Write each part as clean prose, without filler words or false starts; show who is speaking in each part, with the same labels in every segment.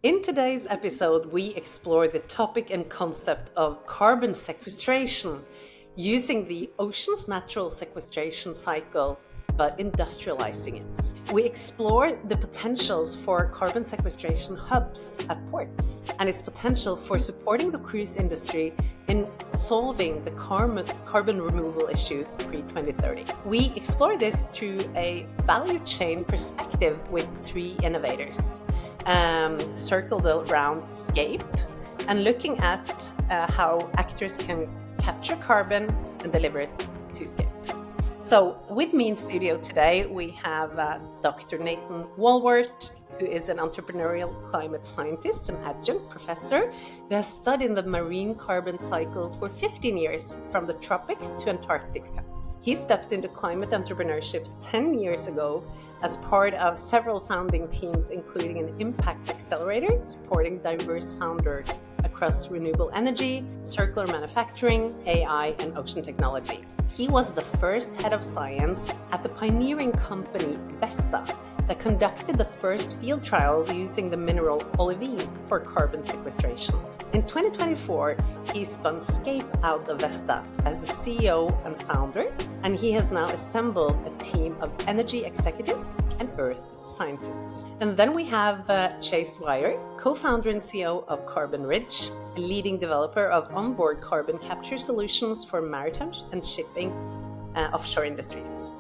Speaker 1: In today's episode, we explore the topic and concept of carbon sequestration using the ocean's natural sequestration cycle, but industrializing it. We explore the potentials for carbon sequestration hubs at ports and its potential for supporting the cruise industry in solving the carbon removal issue pre-2030. We explore this through a value chain perspective with three innovators. Circled around Scape and looking at how actors can capture carbon and deliver it to Scape. So with me in studio today, we have Dr. Nathan Walworth, who is an entrepreneurial climate scientist and adjunct professor who has studied the marine carbon cycle for 15 years from the tropics to Antarctica. He stepped into climate entrepreneurships 10 years ago as part of several founding teams, including an impact accelerator supporting diverse founders across renewable energy, circular manufacturing, AI, and ocean technology. He was the first head of science at the pioneering company Vesta that conducted the first field trials using the mineral olivine for carbon sequestration. In 2024, he spun Scape out of Vesta as the CEO and founder, and he has now assembled a team of energy executives and earth scientists. And then we have Chase Dwyer, co-founder and CEO of Carbon Ridge, a leading developer of onboard carbon capture solutions for maritime and shipping offshore industries.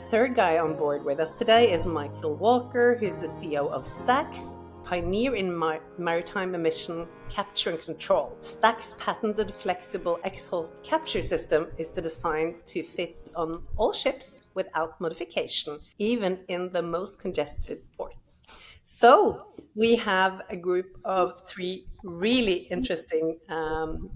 Speaker 1: Third guy on board with us today is Michael Walker, who's the CEO of Stax, pioneer in maritime emission capture and control. Stack's patented flexible exhaust capture system is designed to fit on all ships without modification, even in the most congested ports. So we have a group of three really interesting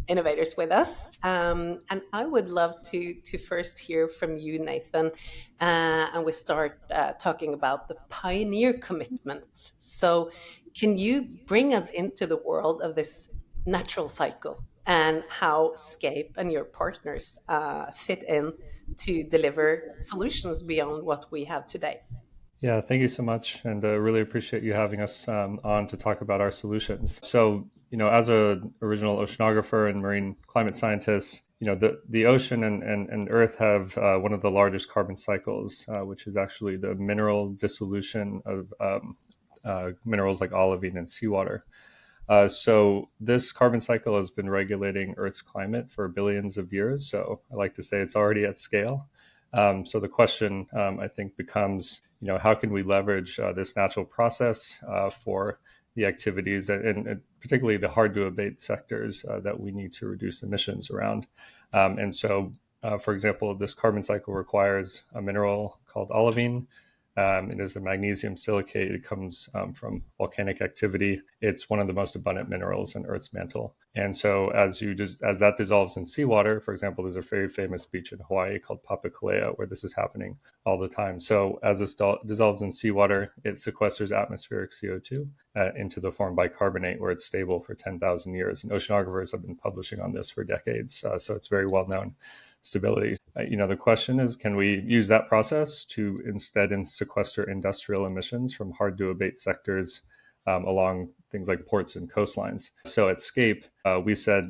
Speaker 1: innovators with us. And I would love to first hear from you, Nathan. And we start talking about the pioneer commitment. So can you bring us into the world of this natural cycle and how Scape and your partners fit in to deliver solutions beyond what we have today?
Speaker 2: Yeah, thank you so much, and really appreciate you having us on to talk about our solutions. So, as an original oceanographer and marine climate scientist, the ocean and Earth have one of the largest carbon cycles, which is actually the mineral dissolution of minerals like olivine and seawater. So this carbon cycle has been regulating Earth's climate for billions of years. So I like to say it's already at scale. So the question, I think, becomes, how can we leverage this natural process for the activities and particularly the hard to abate sectors that we need to reduce emissions around. For example, this carbon cycle requires a mineral called olivine. It is a magnesium silicate. It comes from volcanic activity. It's one of the most abundant minerals in Earth's mantle. And so as that dissolves in seawater, for example, there's a very famous beach in Hawaii called Papakolea where this is happening all the time. So as this dissolves in seawater, it sequesters atmospheric CO2 into the form bicarbonate where it's stable for 10,000 years. And oceanographers have been publishing on this for decades. So it's very well known stability. The question is, can we use that process to instead sequester industrial emissions from hard to abate sectors along things like ports and coastlines? So at Scape, we said,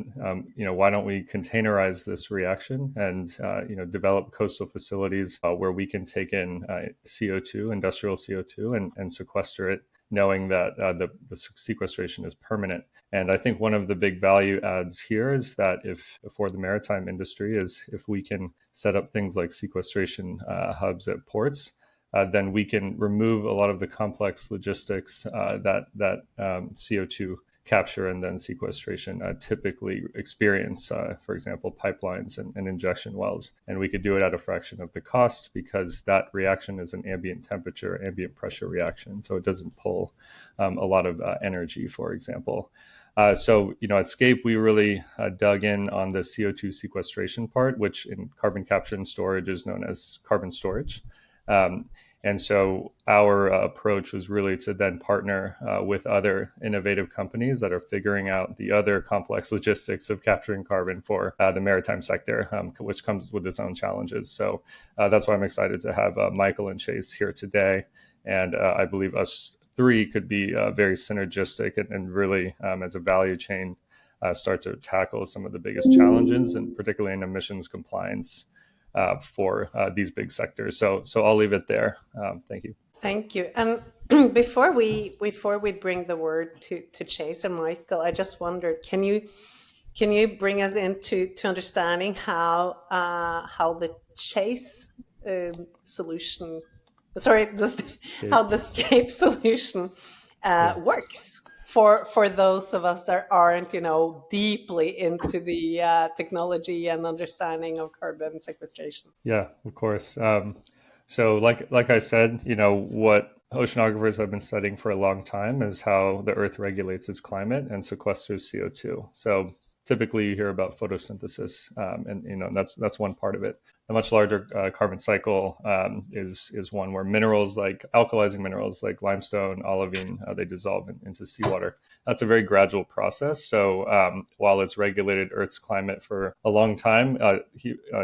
Speaker 2: why don't we containerize this reaction and, develop coastal facilities where we can take in CO2, industrial CO2, and sequester it, knowing that the sequestration is permanent. And I think one of the big value adds here is that if for the maritime industry is if we can set up things like sequestration hubs at ports, then we can remove a lot of the complex logistics that CO2 capture and then sequestration typically experience, for example, pipelines and injection wells. And we could do it at a fraction of the cost because that reaction is an ambient temperature, ambient pressure reaction. So it doesn't pull a lot of energy, for example. So, at Scape, we really dug in on the CO2 sequestration part, which in carbon capture and storage is known as carbon storage. And so our approach was really to then partner with other innovative companies that are figuring out the other complex logistics of capturing carbon for the maritime sector, which comes with its own challenges. So that's why I'm excited to have Michael and Chase here today. And I believe us three could be very synergistic and really, as a value chain, start to tackle some of the biggest challenges, and particularly in emissions compliance for these big sectors. So I'll leave it there. Thank you.
Speaker 1: Thank you. And before we bring the word to Chase and Michael, I just wondered, can you bring us into understanding how the Chase solution, sorry, how the Scape solution works for those of us that aren't, deeply into the technology and understanding of carbon sequestration?
Speaker 2: Yeah, of course. So like I said, what oceanographers have been studying for a long time is how the Earth regulates its climate and sequesters CO2. So typically you hear about photosynthesis, and that's one part of it. A much larger carbon cycle is one where minerals like alkalizing minerals like limestone, olivine, they dissolve into seawater. That's a very gradual process. So while it's regulated Earth's climate for a long time,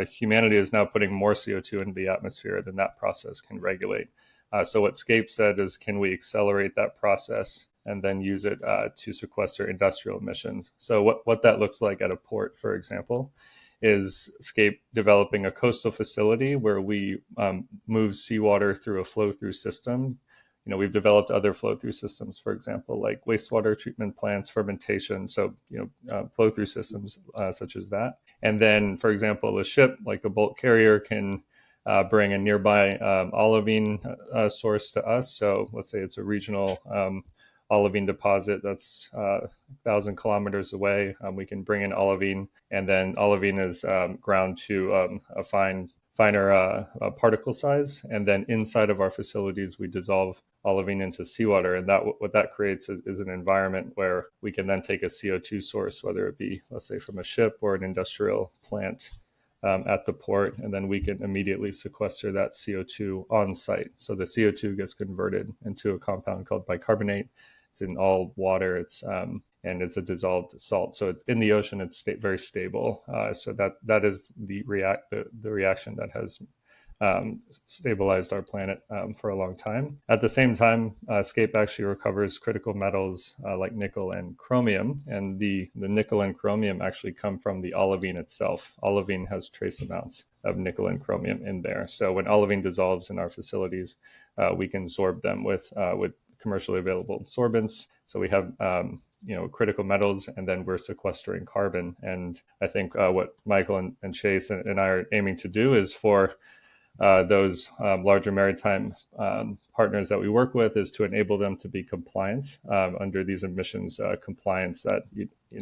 Speaker 2: humanity is now putting more CO2 into the atmosphere than that process can regulate. So what Scape said is, can we accelerate that process and then use it to sequester industrial emissions? So what that looks like at a port, for example, is Scape developing a coastal facility where we move seawater through a flow-through system. We've developed other flow-through systems, for example, like wastewater treatment plants, fermentation, so flow-through systems such as that. And then, for example, a ship like a bulk carrier can bring a nearby olivine source to us. So let's say it's a regional olivine deposit that's 1,000 kilometers away. We can bring in olivine, and then olivine is ground to a finer particle size. And then inside of our facilities, we dissolve olivine into seawater. And what that creates is an environment where we can then take a CO2 source, whether it be, let's say, from a ship or an industrial plant, at the port, and then we can immediately sequester that CO2 on site. So the CO2 gets converted into a compound called bicarbonate. It's in all water. And it's a dissolved salt. So it's in the ocean. It's very stable. So that is the reaction that has stabilized our planet for a long time. At the same time, Scape actually recovers critical metals like nickel and chromium, and the nickel and chromium actually come from the olivine itself. Olivine has trace amounts of nickel and chromium in there. So when olivine dissolves in our facilities, we can sorb them with commercially available sorbents. So we have critical metals, and then we're sequestering carbon. And I think what Michael and Chase and I are aiming to do is for those larger maritime partners that we work with, is to enable them to be compliant under these emissions compliance that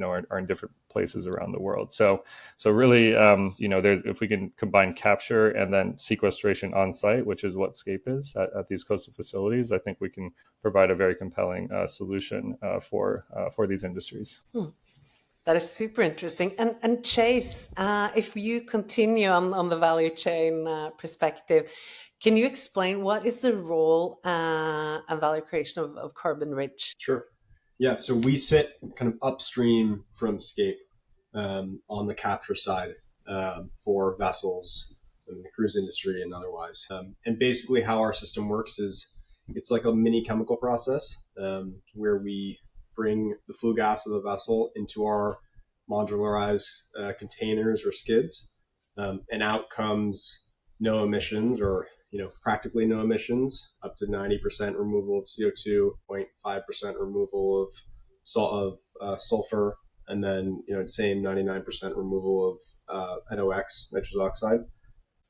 Speaker 2: are in different places around the world. So really, if we can combine capture and then sequestration on site, which is what Scape is at these coastal facilities, I think we can provide a very compelling solution for these industries.
Speaker 1: That is super interesting. And Chase, if you continue on the value chain perspective, can you explain what is the role and value creation of Carbon Ridge?
Speaker 3: Sure. Yeah. So we sit kind of upstream from Scape on the capture side for vessels in the cruise industry and otherwise. And basically how our system works is it's like a mini chemical process where we bring the flue gas of the vessel into our modularized containers or skids, and out comes no emissions, or practically no emissions, up to 90% removal of CO2, 0.5% removal of sulfur, and then same 99% removal of NOx, nitrous oxide,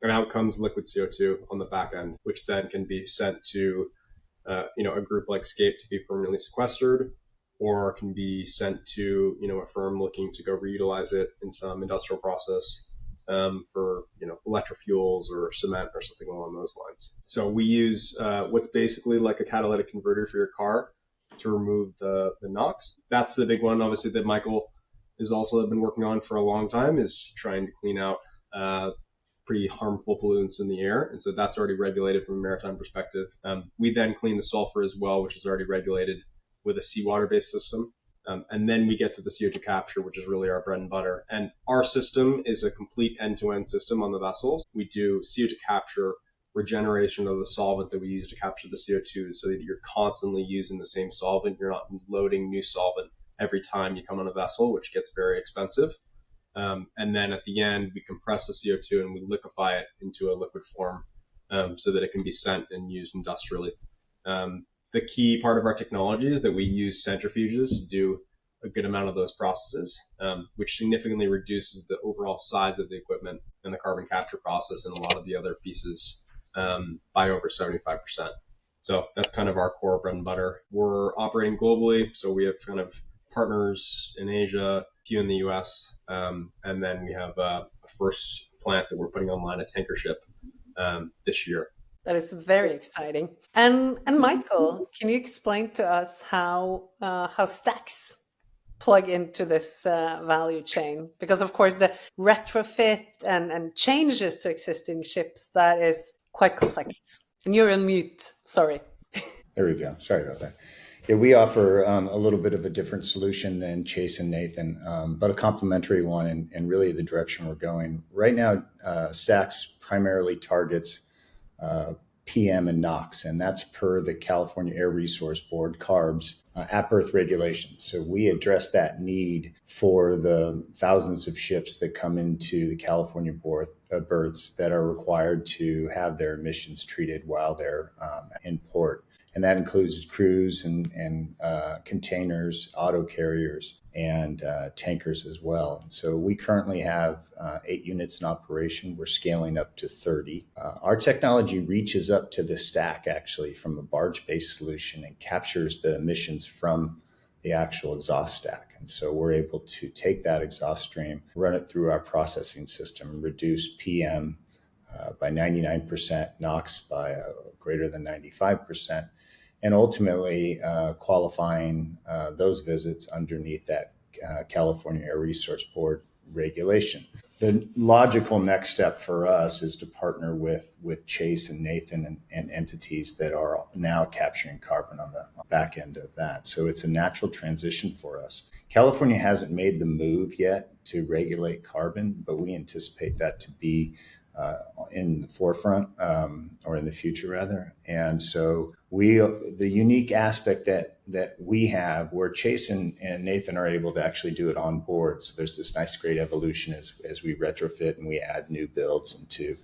Speaker 3: and out comes liquid CO2 on the back end, which then can be sent to a group like Scape to be permanently sequestered, or can be sent to a firm looking to go reutilize it in some industrial process for electrofuels or cement or something along those lines. So we use what's basically like a catalytic converter for your car to remove the NOx. That's the big one, obviously, that Michael has also been working on for a long time, is trying to clean out pretty harmful pollutants in the air. And so that's already regulated from a maritime perspective. We then clean the sulfur as well, which is already regulated with a seawater-based system. And then we get to the CO2 capture, which is really our bread and butter. And our system is a complete end-to-end system on the vessels. We do CO2 capture regeneration of the solvent that we use to capture the CO2 so that you're constantly using the same solvent. You're not loading new solvent every time you come on a vessel, which gets very expensive. And then at the end, we compress the CO2 and we liquefy it into a liquid form so that it can be sent and used industrially. The key part of our technology is that we use centrifuges to do a good amount of those processes, which significantly reduces the overall size of the equipment and the carbon capture process and a lot of the other pieces by over 75%. So that's kind of our core bread and butter. We're operating globally, so we have kind of partners in Asia, a few in the US, and then we have a first plant that we're putting online, a tanker ship, this year.
Speaker 1: That is very exciting. And Michael, can you explain to us how stacks plug into this value chain? Because of course the retrofit and changes to existing ships, that is quite complex. And you're on mute, sorry.
Speaker 4: There we go. Sorry about that. Yeah, we offer a little bit of a different solution than Chase and Nathan, but a complementary one and really the direction we're going. Right now, Stacks primarily targets PM and NOx, and that's per the California Air Resource Board, CARB's, at-berth regulations. So we address that need for the thousands of ships that come into the California berths that are required to have their emissions treated while they're in port. And that includes cruise and containers, auto carriers, and tankers as well. And so we currently have 8 units in operation. We're scaling up to 30. Our technology reaches up to the stack, actually, from a barge-based solution and captures the emissions from the actual exhaust stack. And so we're able to take that exhaust stream, run it through our processing system, reduce PM by 99%, NOx by greater than 95%, and ultimately qualifying those visits underneath that California Air Resource Board regulation. The logical next step for us is to partner with Chase and Nathan and entities that are now capturing carbon on the back end of that. So it's a natural transition for us. California hasn't made the move yet to regulate carbon, but we anticipate that to be in the forefront, or in the future rather. And so the unique aspect that we have, where Chase and Nathan are able to actually do it on board. So there's this nice great evolution as we retrofit and we add new builds into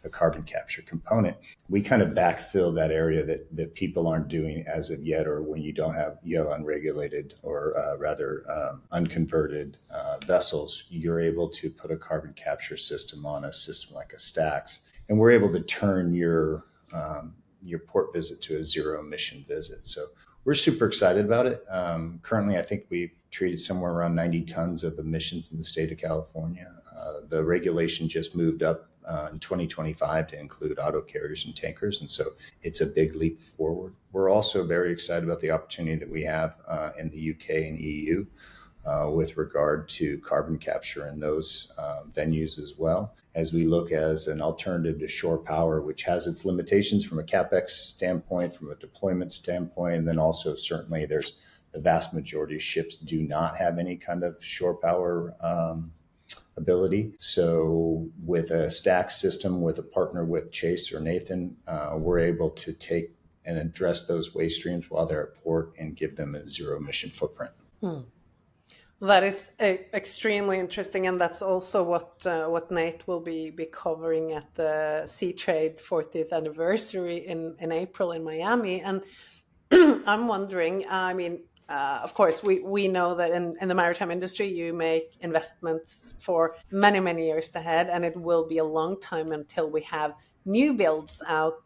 Speaker 4: a carbon capture component. We kind of backfill that area that people aren't doing as of yet, or when you have unregulated or unconverted vessels, you're able to put a carbon capture system on a system like a Stacks, and we're able to turn your port visit to a zero emission visit. So we're super excited about it. Currently, I think we've treated somewhere around 90 tons of emissions in the state of California. The regulation just moved up in 2025 to include auto carriers and tankers. And so it's a big leap forward. We're also very excited about the opportunity that we have in the UK and EU with regard to carbon capture in those venues as well, as we look as an alternative to shore power, which has its limitations from a CapEx standpoint, from a deployment standpoint, and then also certainly there's the vast majority of ships do not have any kind of shore power ability. So with a stack system, with a partner with Chase or Nathan, we're able to take and address those waste streams while they're at port and give them a zero emission footprint.
Speaker 1: That is extremely interesting, and that's also what Nate will be covering at the Sea Trade 40th anniversary in April in Miami. And I'm wondering, I mean, of course, we know that in the maritime industry, you make investments for many, many years ahead, and it will be a long time until we have new builds out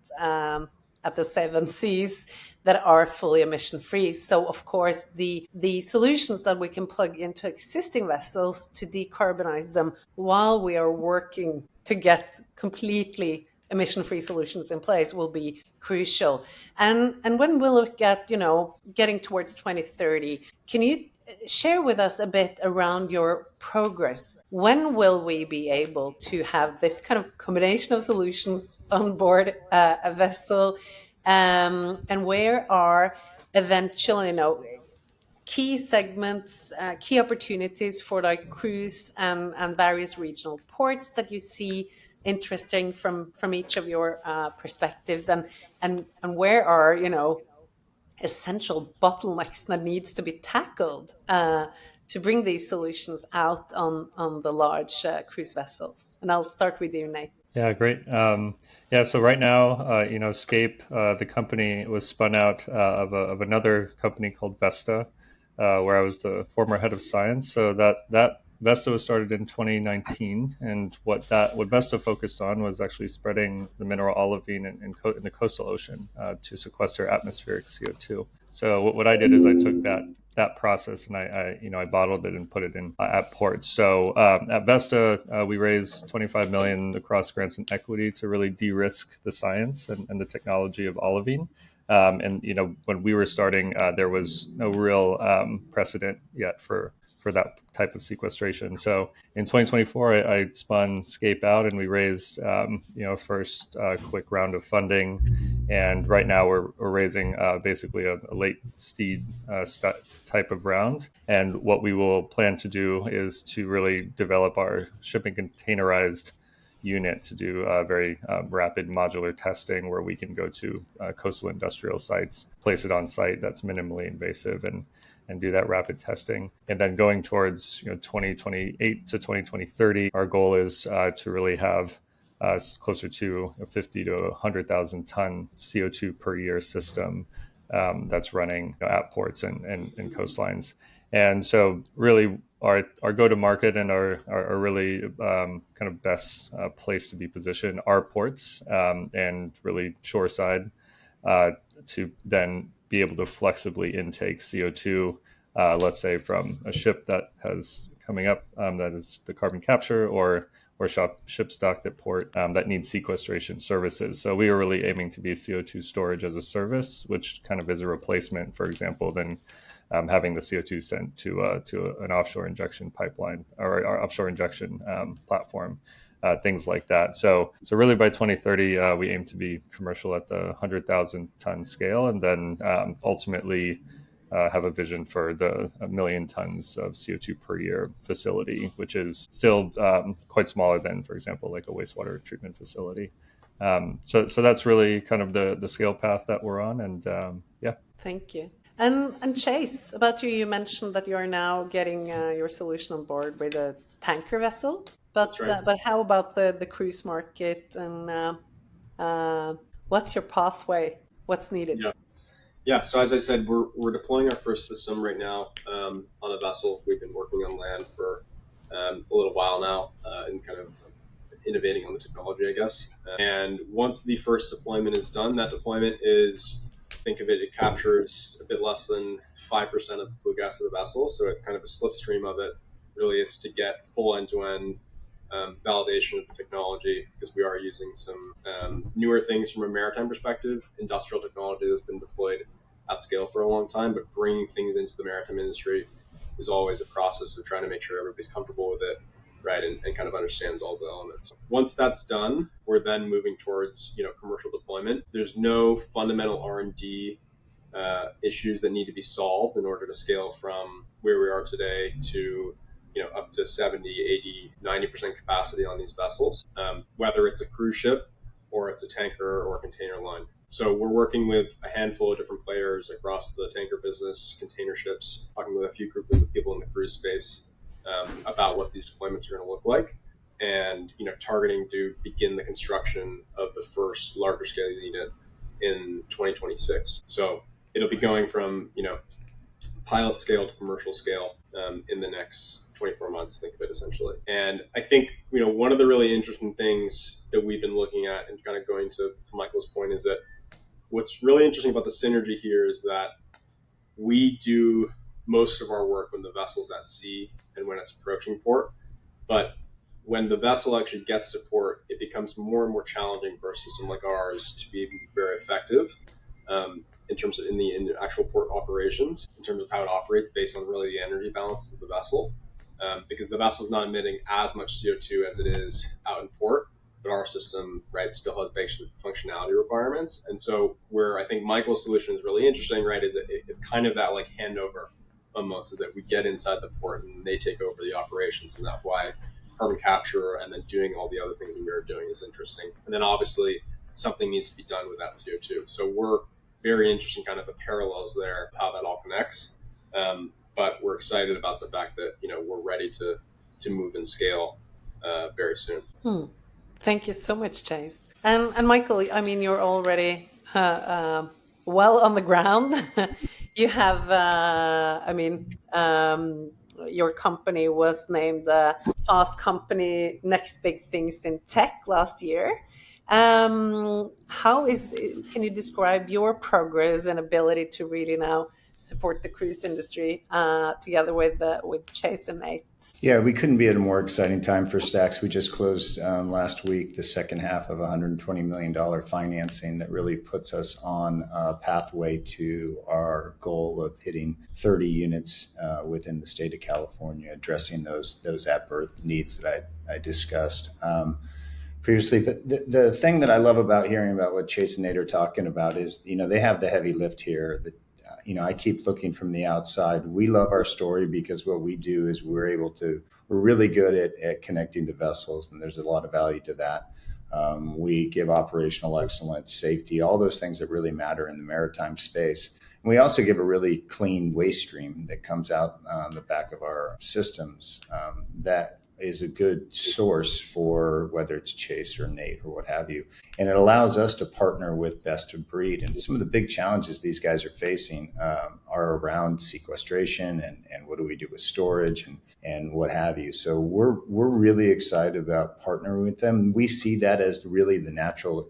Speaker 1: at the seven seas that are fully emission free. So of course, the solutions that we can plug into existing vessels to decarbonize them while we are working to get completely emission-free solutions in place will be crucial. And when we look at, getting towards 2030, can you share with us a bit around your progress? When will we be able to have this kind of combination of solutions on board a vessel? And where are eventually, key segments, key opportunities for like cruise and various regional ports that you see interesting from each of your perspectives, and where are, essential bottlenecks that needs to be tackled to bring these solutions out on the large cruise vessels. And I'll start with you, Nate.
Speaker 2: Yeah, great. So right now, Scape, the company was spun out of another company called Vesta, where I was the former head of science. So that Vesta was started in 2019, and what Vesta focused on was actually spreading the mineral olivine in the coastal ocean to sequester atmospheric CO2. So what I did is I took that process and I bottled it and put it in at ports. So at Vesta, we raised 25 million across grants and equity to really de-risk the science and the technology of olivine. When we were starting, there was no real precedent yet for that type of sequestration. So in 2024, I spun Scape out, and we raised first quick round of funding, and right now we're raising basically a late seed type of round. And what we will plan to do is to really develop our shipping containerized unit to do very rapid modular testing, where we can go to coastal industrial sites, place it on site that's minimally invasive, and do that rapid testing. And then going towards 2028 to 2030, our goal is to really have closer to 50 to 100,000 ton CO2 per year system that's running at ports and coastlines. And so really our go-to-market and our really kind of best place to be positioned are ports and really shoreside to then be able to flexibly intake CO2, let's say from a ship that has coming up that is the carbon capture, or ship stocked at port that needs sequestration services. So we are really aiming to be CO2 storage as a service, which kind of is a replacement, for example, than having the CO2 sent to an offshore injection pipeline or offshore injection platform. Things like that. So really by 2030, we aim to be commercial at the 100,000 ton scale, and then ultimately have a vision for the 1 million tons of CO2 per year facility, which is still quite smaller than, for example, like a wastewater treatment facility. So that's really kind of the scale path that we're on, and yeah.
Speaker 1: Thank you. And Chase, about you, you mentioned that you are now getting your solution on board with a tanker vessel. But
Speaker 3: right.
Speaker 1: But how about the cruise market, and what's your pathway? What's needed?
Speaker 3: Yeah. So as I said, we're deploying our first system right now on a vessel. We've been working on land for a little while now and kind of innovating on the technology, I guess. And once the first deployment is done, that deployment is, think of it, it captures a bit less than 5% of the flue gas of the vessel. So it's kind of a slipstream of it. Really, it's to get full end-to-end validation of the technology, because we are using some newer things from a maritime perspective, industrial technology that's been deployed at scale for a long time, but bringing things into the maritime industry is always a process of trying to make sure everybody's comfortable with it, right, and kind of understands all the elements. Once that's done, we're then moving towards commercial deployment. There's no fundamental R&D issues that need to be solved in order to scale from where we are today to up to 70, 80, 90% capacity on these vessels, whether it's a cruise ship or it's a tanker or a container line. So we're working with a handful of different players across the tanker business, container ships, talking with a few group of people in the cruise space about what these deployments are going to look like, and targeting to begin the construction of the first larger scale unit in 2026. So it'll be going from pilot scale to commercial scale in the next 24 months, think of it essentially. And I think, one of the really interesting things that we've been looking at, and kind of going to Michael's point, is that what's really interesting about the synergy here is that we do most of our work when the vessel's at sea and when it's approaching port. But when the vessel actually gets to port, it becomes more and more challenging for a system like ours to be very effective in terms of in the actual port operations, in terms of how it operates based on really the energy balances of the vessel. Because the vessel is not emitting as much CO2 as it is out in port, but our system, right, still has basic functionality requirements. And so where I think Michael's solution is really interesting, right, is that it's kind of that like handover almost, so that we get inside the port and they take over the operations. And that's why carbon capture and then doing all the other things we are doing is interesting. And then obviously something needs to be done with that CO2. So we're very interested in kind of the parallels there, how that all connects. But we're excited about the fact that, we're ready to move and scale very soon.
Speaker 1: Thank you so much, Chase. And Michael, I mean, you're already well on the ground. You have, your company was named Fast Company Next Big Things in Tech last year. Can you describe your progress and ability to really now support the cruise industry together with Chase and Nate?
Speaker 4: Yeah, we couldn't be at a more exciting time for Stacks. We just closed last week the second half of $120 million financing that really puts us on a pathway to our goal of hitting 30 units within the state of California, addressing those at-birth needs that I discussed previously. But the thing that I love about hearing about what Chase and Nate are talking about is, they have the heavy lift here. I keep looking from the outside. We love our story because what we do is we're really good at connecting to vessels, and there's a lot of value to that. We give operational excellence, safety, all those things that really matter in the maritime space. And we also give a really clean waste stream that comes out on the back of our systems that is a good source for whether it's Chase or Nate or what have you. And it allows us to partner with best of breed. And some of the big challenges these guys are facing are around sequestration and what do we do with storage and what have you. So we're really excited about partnering with them. We see that as really the natural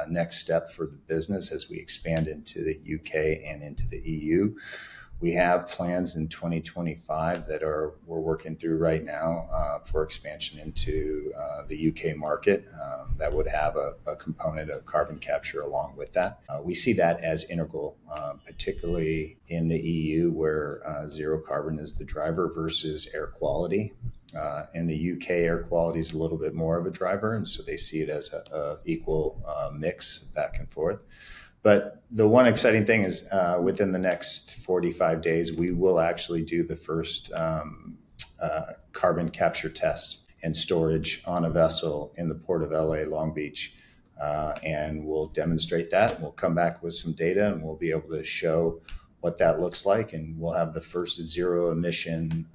Speaker 4: next step for the business as we expand into the UK and into the EU. We have plans in 2025 that we're working through right now for expansion into the UK market that would have a component of carbon capture along with that. We see that as integral, particularly in the EU where zero carbon is the driver versus air quality. In the UK, air quality is a little bit more of a driver, and so they see it as a equal mix back and forth. But the one exciting thing is within the next 45 days, we will actually do the first carbon capture test and storage on a vessel in the port of LA, Long Beach. And we'll demonstrate that. We'll come back with some data and we'll be able to show what that looks like. And we'll have the first zero emission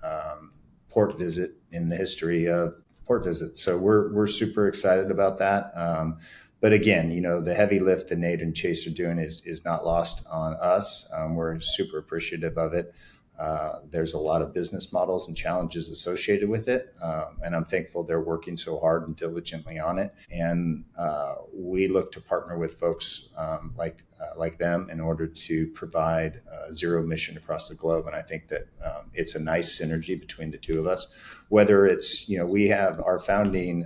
Speaker 4: port visit in the history of port visits. So we're super excited about that. But again, the heavy lift that Nate and Chase are doing is not lost on us. We're super appreciative of it. There's a lot of business models and challenges associated with it. And I'm thankful they're working so hard and diligently on it. And we look to partner with folks like them in order to provide zero emission across the globe. And I think that it's a nice synergy between the two of us, whether it's, we have our founding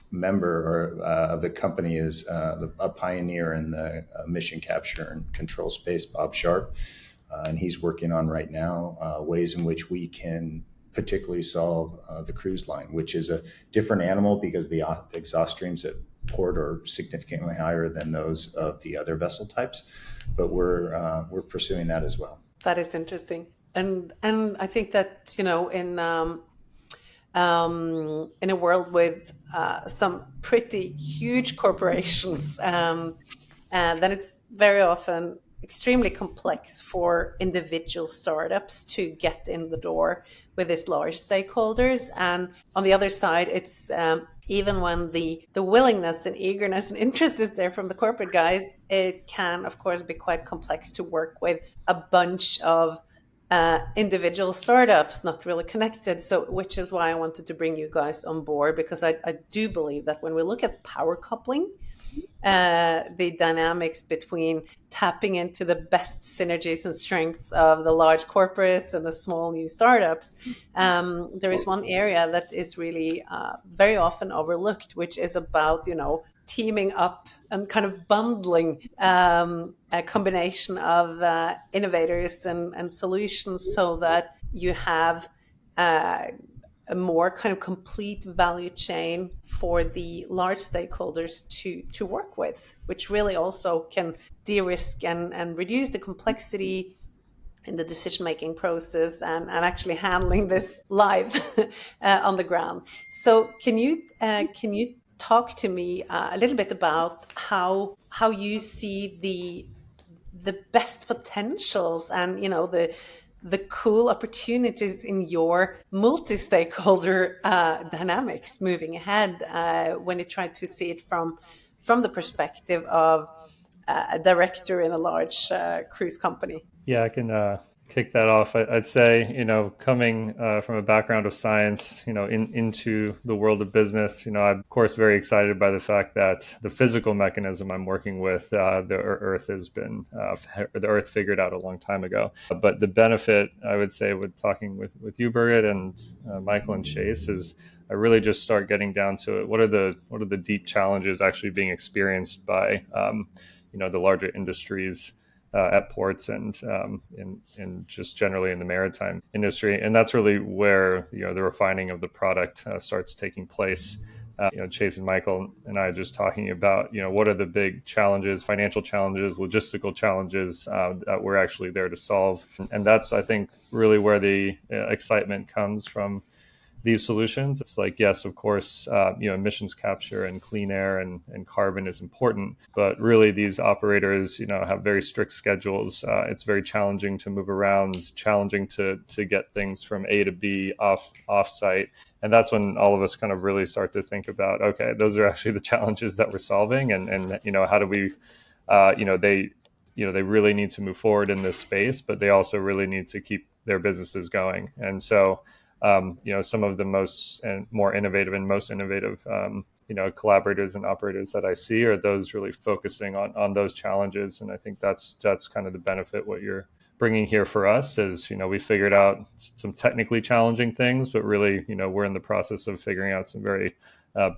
Speaker 4: member of the company is a pioneer in the mission capture and control space, Bob Sharp. And he's working on right now ways in which we can particularly solve the cruise line, which is a different animal because the exhaust streams at port are significantly higher than those of the other vessel types. But we're pursuing that as well.
Speaker 1: That is interesting. And I think that, in a world with some pretty huge corporations, then it's very often extremely complex for individual startups to get in the door with these large stakeholders. And on the other side, it's even when the willingness and eagerness and interest is there from the corporate guys, it can, of course, be quite complex to work with a bunch of individual startups not really connected. So which is why I wanted to bring you guys on board, because I do believe that when we look at power coupling, the dynamics between tapping into the best synergies and strengths of the large corporates and the small new startups, there is one area that is really very often overlooked, which is about, teaming up and kind of bundling a combination of innovators and solutions so that you have a more kind of complete value chain for the large stakeholders to work with, which really also can de-risk and reduce the complexity in the decision-making process and actually handling this live on the ground. So can you talk to me a little bit about how you see the best potentials and the cool opportunities in your multi-stakeholder dynamics moving ahead when you try to see it from the perspective of a director in a large cruise company?
Speaker 2: Yeah, I can kick that off. I'd say, coming from a background of science, into the world of business, I'm of course very excited by the fact that the physical mechanism I'm working with, the Earth has been, the Earth figured out a long time ago. But the benefit, I would say, with talking with you, Birgit, and Michael and Chase, is I really just start getting down to it. What are the deep challenges actually being experienced by, the larger industries at ports and in just generally in the maritime industry, and that's really where the refining of the product starts taking place. Chase and Michael and I are just talking about what are the big challenges, financial challenges, logistical challenges that we're actually there to solve, and that's, I think, really where the excitement comes from these solutions. It's like, yes, of course, emissions capture and clean air and carbon is important, but really these operators, have very strict schedules. It's very challenging to move around. It's challenging to get things from A to B off site. And that's when all of us kind of really start to think about, okay, those are actually the challenges that we're solving. And how do we, they really need to move forward in this space, but they also really need to keep their businesses going. And so, some of the most and more innovative and most innovative, collaborators and operators that I see are those really focusing on those challenges. And I think that's kind of the benefit. What you're bringing here for us is, we figured out some technically challenging things, but really, we're in the process of figuring out some very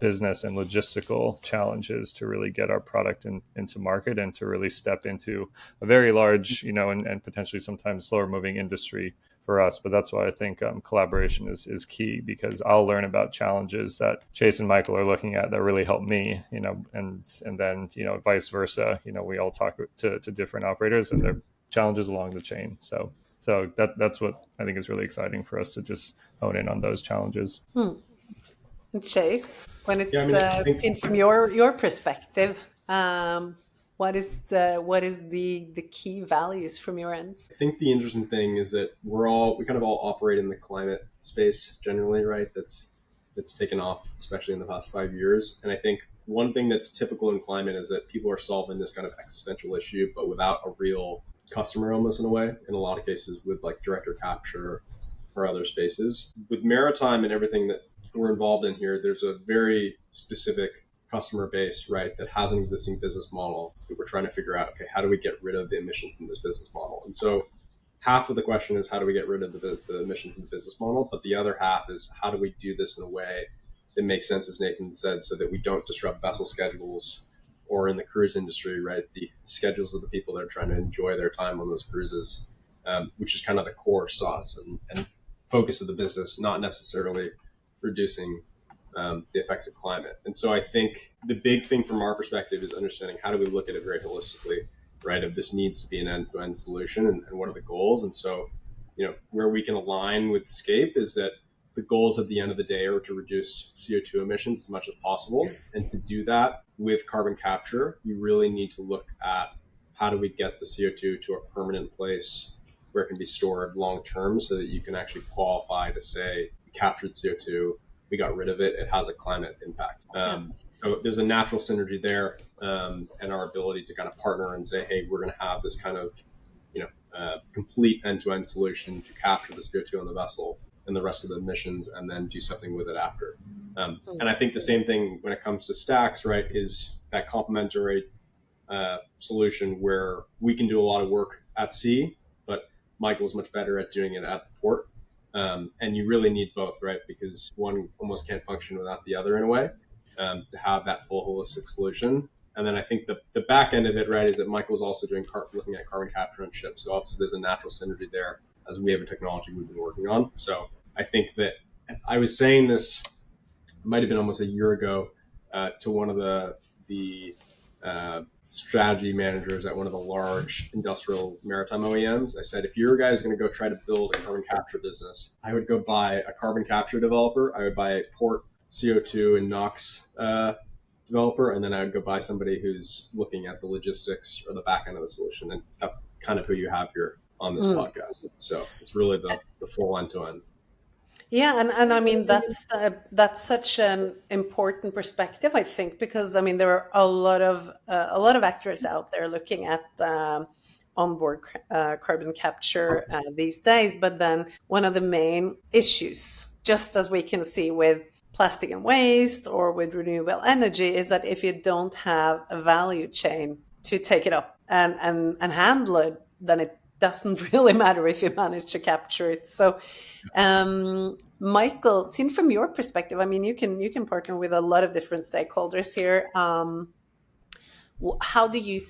Speaker 2: business and logistical challenges to really get our product into market and to really step into a very large, and potentially sometimes slower moving industry for us. But that's why I think collaboration is key, because I'll learn about challenges that Chase and Michael are looking at that really help me, and then, vice versa. We all talk to different operators and their challenges along the chain. So that's what I think is really exciting for us, to just hone in on those challenges.
Speaker 1: Chase, when it's seen from your perspective, what is the key values from your end?
Speaker 3: I think the interesting thing is that we kind of all operate in the climate space generally, right? That's taken off, especially in the past 5 years. And I think one thing that's typical in climate is that people are solving this kind of existential issue, but without a real customer, almost, in a way, in a lot of cases, with like director capture or other spaces. With maritime and everything that we're involved in here, there's a very specific customer base, right, that has an existing business model that we're trying to figure out, okay, how do we get rid of the emissions in this business model? And so half of the question is, how do we get rid of the emissions in the business model? But the other half is, how do we do this in a way that makes sense, as Nathan said, so that we don't disrupt vessel schedules, or in the cruise industry, right, the schedules of the people that are trying to enjoy their time on those cruises, which is kind of the core sauce and focus of the business, not necessarily reducing the effects of climate. And so I think the big thing from our perspective is understanding, how do we look at it very holistically, right? If this needs to be an end-to-end solution, and what are the goals? And so, where we can align with Scape is that the goals at the end of the day are to reduce CO2 emissions as much as possible. And to do that with carbon capture, you really need to look at, how do we get the CO2 to a permanent place where it can be stored long term, so that you can actually qualify to say, we captured CO2, we got rid of it, it has a climate impact. So there's a natural synergy there, and our ability to kind of partner and say, hey, we're going to have this kind of complete end-to-end solution to capture the CO2 on the vessel and the rest of the emissions, and then do something with it after. And I think the same thing when it comes to stacks, right, is that complementary solution where we can do a lot of work at sea, but Michael's much better at doing it at the port. And you really need both, right? Because one almost can't function without the other in a way, to have that full holistic solution. And then I think the back end of it, right, is that Michael's also looking at carbon capture on ships. So obviously there's a natural synergy there, as we have a technology we've been working on. So I think that I was saying this, it might have been almost a year ago, to one of the strategy managers at one of the large industrial maritime OEMs. I said, if your guys going to go try to build a carbon capture business, I would go buy a carbon capture developer. I would buy a port CO2 and NOx developer, and then I would go buy somebody who's looking at the logistics or the back end of the solution. And that's kind of who you have here on this podcast. So it's really the full end to end.
Speaker 1: Yeah, and I mean that's such an important perspective, I think, because I mean there are a lot of actors out there looking at onboard carbon capture these days. But then one of the main issues, just as we can see with plastic and waste or with renewable energy, is that if you don't have a value chain to take it up and handle it, then it doesn't really matter if you manage to capture it. So, Michael, seen from your perspective, I mean, you can partner with a lot of different stakeholders here. How do you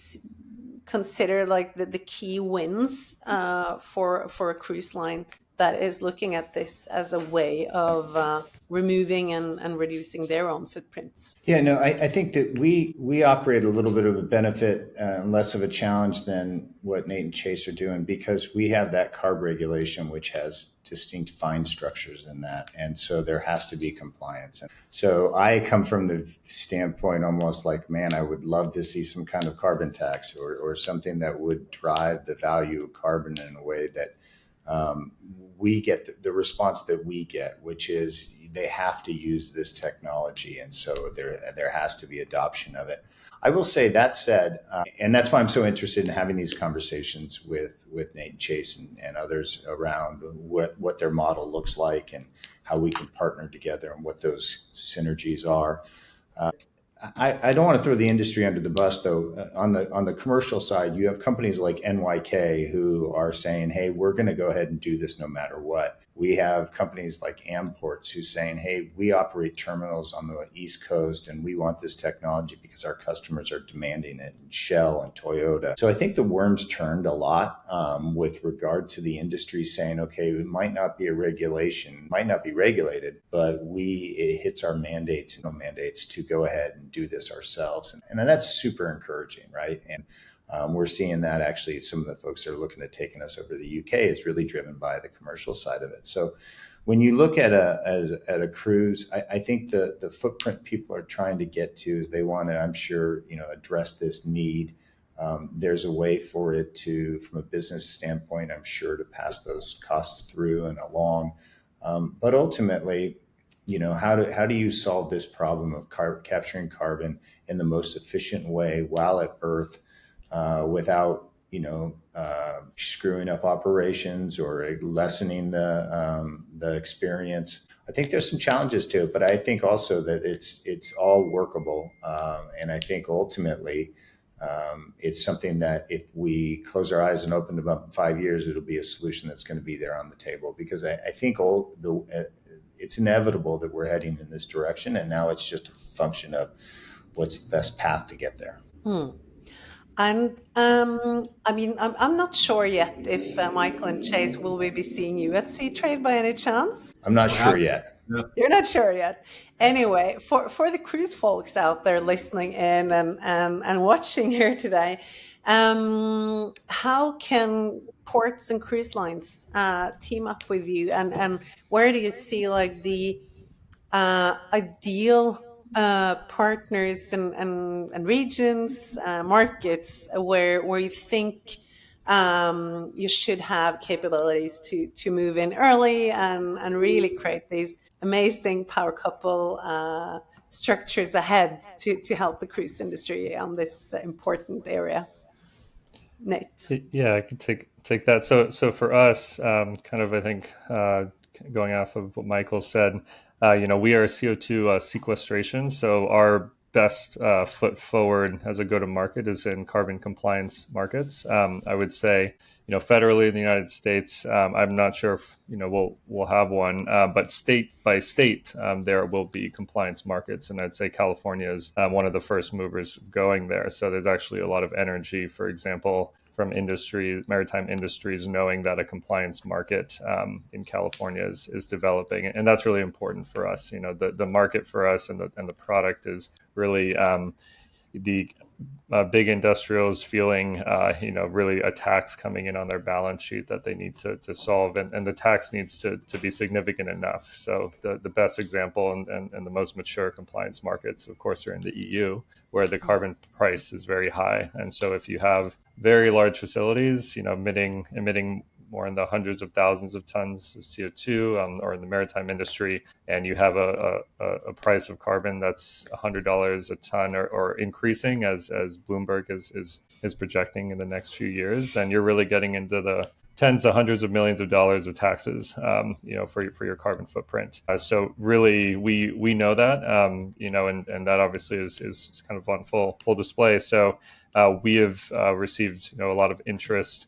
Speaker 1: consider like the key wins for a cruise line that is looking at this as a way of removing and reducing their own footprints?
Speaker 4: Yeah, no, I think that we operate a little bit of a benefit, less of a challenge than what Nate and Chase are doing, because we have that CARB regulation, which has distinct fine structures in that. And so there has to be compliance. And so I come from the standpoint almost like, man, I would love to see some kind of carbon tax or something that would drive the value of carbon in a way that we get the response that we get, which is they have to use this technology. And so there has to be adoption of it. I will say that said, and that's why I'm so interested in having these conversations with Nate and Chase and others around what their model looks like and how we can partner together and what those synergies are. I don't want to throw the industry under the bus, though. On the commercial side, you have companies like NYK who are saying, hey, we're going to go ahead and do this no matter what. We have companies like Amports who's saying, hey, we operate terminals on the East Coast and we want this technology because our customers are demanding it, and Shell and Toyota. So I think the worms turned a lot with regard to the industry saying, okay, it might not be a regulation, might not be regulated, but it hits our mandates to go ahead and do this ourselves. And that's super encouraging, right? And we're seeing that actually some of the folks that are looking at taking us over to the UK is really driven by the commercial side of it. So when you look at a cruise, I think the footprint people are trying to get to is they want to, I'm sure, address this need. There's a way for it to, from a business standpoint, I'm sure, to pass those costs through and along. But ultimately, how do you solve this problem of capturing carbon in the most efficient way while at berth without, screwing up operations or lessening the experience? I think there's some challenges to it, but I think also that it's all workable. And I think ultimately it's something that if we close our eyes and open them up in 5 years, it'll be a solution that's going to be there on the table, because I think it's inevitable that we're heading in this direction, and now it's just a function of what's the best path to get there.
Speaker 1: And I mean, I'm not sure yet if Michael and Chase will we be seeing you at Sea Trade by any chance?
Speaker 4: I'm not sure yet.
Speaker 3: No.
Speaker 1: You're not sure yet. Anyway, for the cruise folks out there listening in and watching here today, how can ports and cruise lines team up with you, and where do you see like the ideal partners and regions, markets where you think you should have capabilities to move in early and really create these amazing power couple structures ahead to help the cruise industry on this important area? Nate.
Speaker 2: Yeah, I could take that. So for us, kind of, I think going off of what Michael said, we are CO2 sequestration. So our best foot forward as a go-to-market is in carbon compliance markets. I would say, federally in the United States, I'm not sure if we'll have one, but state by state, there will be compliance markets, and I'd say California is one of the first movers going there. So there's actually a lot of energy, for example, from maritime industries, knowing that a compliance market in California is developing, and that's really important for us. The market for us and the product is really the big industrials feeling, really a tax coming in on their balance sheet that they need to solve, and the tax needs to be significant enough. So the best example and the most mature compliance markets, of course, are in the EU, where the carbon price is very high. And so if you have very large facilities, emitting more in the hundreds of thousands of tons of CO2, or in the maritime industry, and you have a price of carbon that's $100 a ton or increasing as Bloomberg is projecting in the next few years, then you're really getting into the tens to hundreds of millions of dollars of taxes, for your carbon footprint. So really, we know that, and that obviously is kind of on full display. So we have received a lot of interest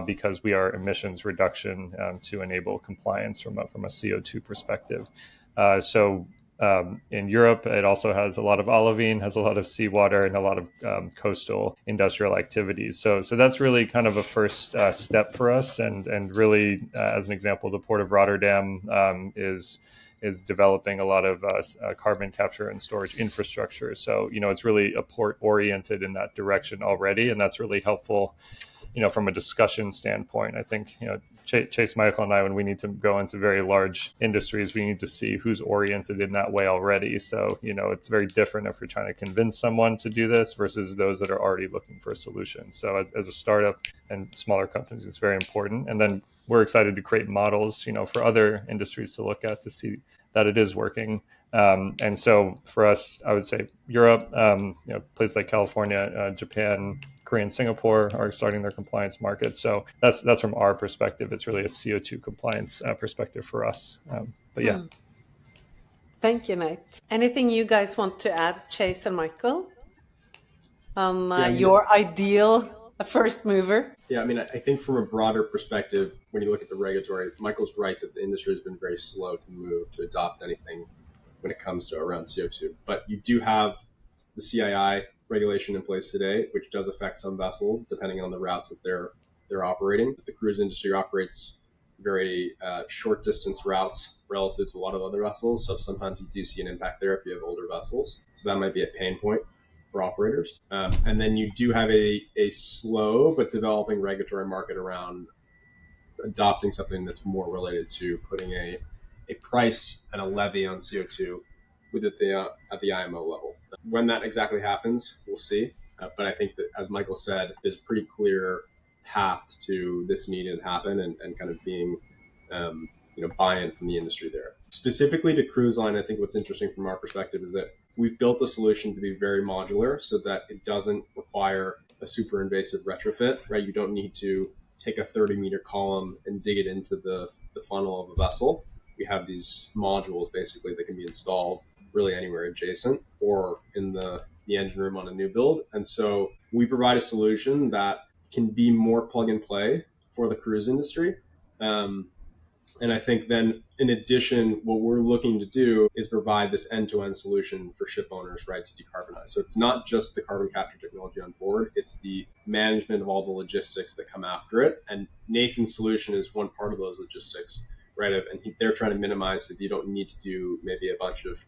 Speaker 2: because we are emissions reduction to enable compliance from a CO2 perspective. In Europe, it also has a lot of olivine, has a lot of seawater, and a lot of coastal industrial activities. So that's really kind of a first step for us. And really, as an example, the Port of Rotterdam is developing a lot of carbon capture and storage infrastructure. So, it's really a port oriented in that direction already. And that's really helpful, from a discussion standpoint. I think, Chase, Michael, and I, when we need to go into very large industries, we need to see who's oriented in that way already. So, it's very different if you're trying to convince someone to do this versus those that are already looking for a solution. So as a startup and smaller companies, it's very important. And then we're excited to create models, for other industries to look at to see that it is working. And so for us, I would say Europe, places like California, Japan, Korea, and Singapore are starting their compliance markets. So that's from our perspective. It's really a CO2 compliance perspective for us. But yeah.
Speaker 1: Thank you, Nate. Anything you guys want to add, Chase and Michael, on your ideal first mover?
Speaker 3: Yeah, I think from a broader perspective, when you look at the regulatory, Michael's right that the industry has been very slow to move to adopt anything when it comes to around CO2. But you do have the CII regulation in place today, which does affect some vessels depending on the routes that they're operating. The cruise industry operates very short distance routes relative to a lot of other vessels. So sometimes you do see an impact there if you have older vessels. So that might be a pain point for operators. And then you do have a slow but developing regulatory market around adopting something that's more related to putting a price and a levy on CO2 at the IMO level. When that exactly happens, we'll see. But I think that, as Michael said, there's a pretty clear path to this needing to happen and kind of being buy-in from the industry there. Specifically to cruise line, I think what's interesting from our perspective is that we've built the solution to be very modular so that it doesn't require a super invasive retrofit, right? You don't need to take a 30-meter column and dig it into the funnel of a vessel. We have these modules basically that can be installed really anywhere adjacent or in the engine room on a new build. And so we provide a solution that can be more plug and play for the cruise industry. And I think then, in addition, what we're looking to do is provide this end-to-end solution for ship owners, right, to decarbonize. So it's not just the carbon capture technology on board, it's the management of all the logistics that come after it. And Nathan's solution is one part of those logistics, right? And they're trying to minimize so that you don't need to do maybe a bunch of,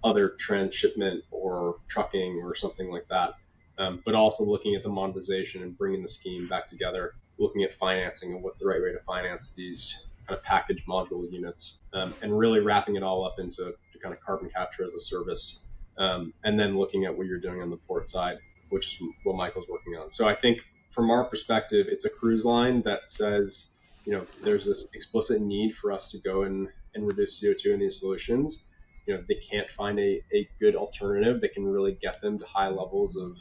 Speaker 3: other transshipment or trucking or something like that. But also looking at the monetization and bringing the scheme back together, looking at financing and what's the right way to finance these kind of package module units, and really wrapping it all up into kind of carbon capture as a service, and then looking at what you're doing on the port side, which is what Michael's working on. So I think from our perspective, it's a cruise line that says, there's this explicit need for us to go and reduce CO2 in these solutions. They can't find a good alternative that can really get them to high levels of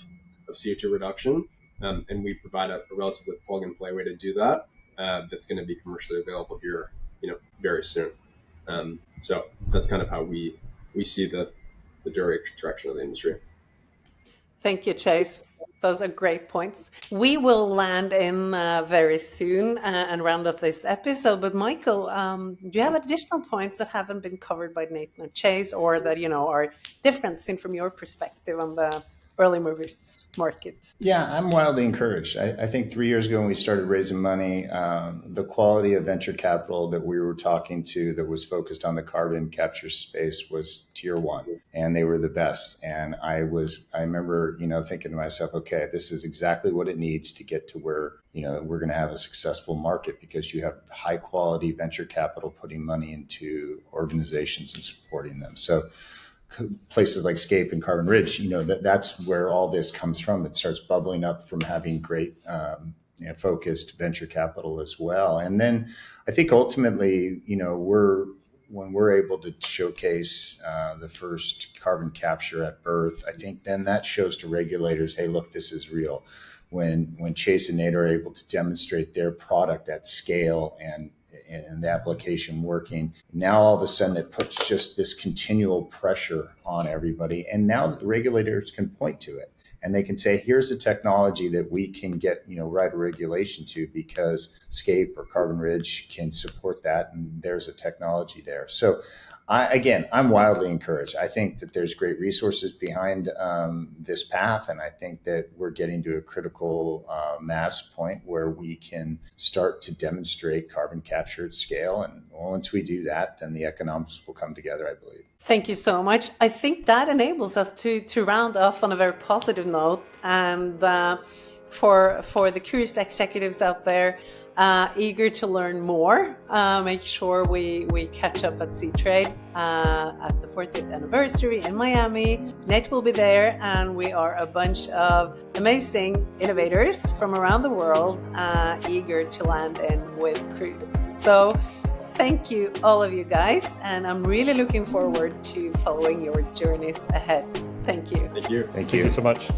Speaker 3: CO2 reduction. And we provide a relatively plug and play way to do that. That's going to be commercially available here, very soon. So that's kind of how we see the direction of the industry.
Speaker 1: Thank you, Chase. Those are great points. We will land in very soon and round up this episode. But Michael, do you have additional points that haven't been covered by Nathan or Chase, or that are different seen from your perspective on the early movers market?
Speaker 4: Yeah, I'm wildly encouraged. I think 3 years ago when we started raising money, the quality of venture capital that we were talking to that was focused on the carbon capture space was tier one, and they were the best. And I remember, thinking to myself, okay, this is exactly what it needs to get to where, we're going to have a successful market, because you have high quality venture capital putting money into organizations and supporting them. So places like Scape and Carbon Ridge, that's where all this comes from. It starts bubbling up from having great focused venture capital as well. And then I think ultimately, when we're able to showcase the first carbon capture at birth, I think then that shows to regulators, hey, look, this is real. When Chase and Nate are able to demonstrate their product at scale and the application working, now all of a sudden it puts just this continual pressure on everybody. And now the regulators can point to it and they can say, here's the technology that we can get, write a regulation to, because Scape or Carbon Ridge can support that. And there's a technology there. So I'm wildly encouraged. I think that there's great resources behind this path. And I think that we're getting to a critical mass point where we can start to demonstrate carbon capture at scale. And once we do that, then the economics will come together, I believe.
Speaker 1: Thank you so much. I think that enables us to round off on a very positive note. And for the curious executives out there, eager to learn more, make sure we catch up at C-Trade at the 40th anniversary in Miami. Nate will be there, and we are a bunch of amazing innovators from around the world, eager to land in with Cruise. So thank you, all of you guys, and I'm really looking forward to following your journeys ahead. Thank you.
Speaker 3: Thank you.
Speaker 2: Thank you so much.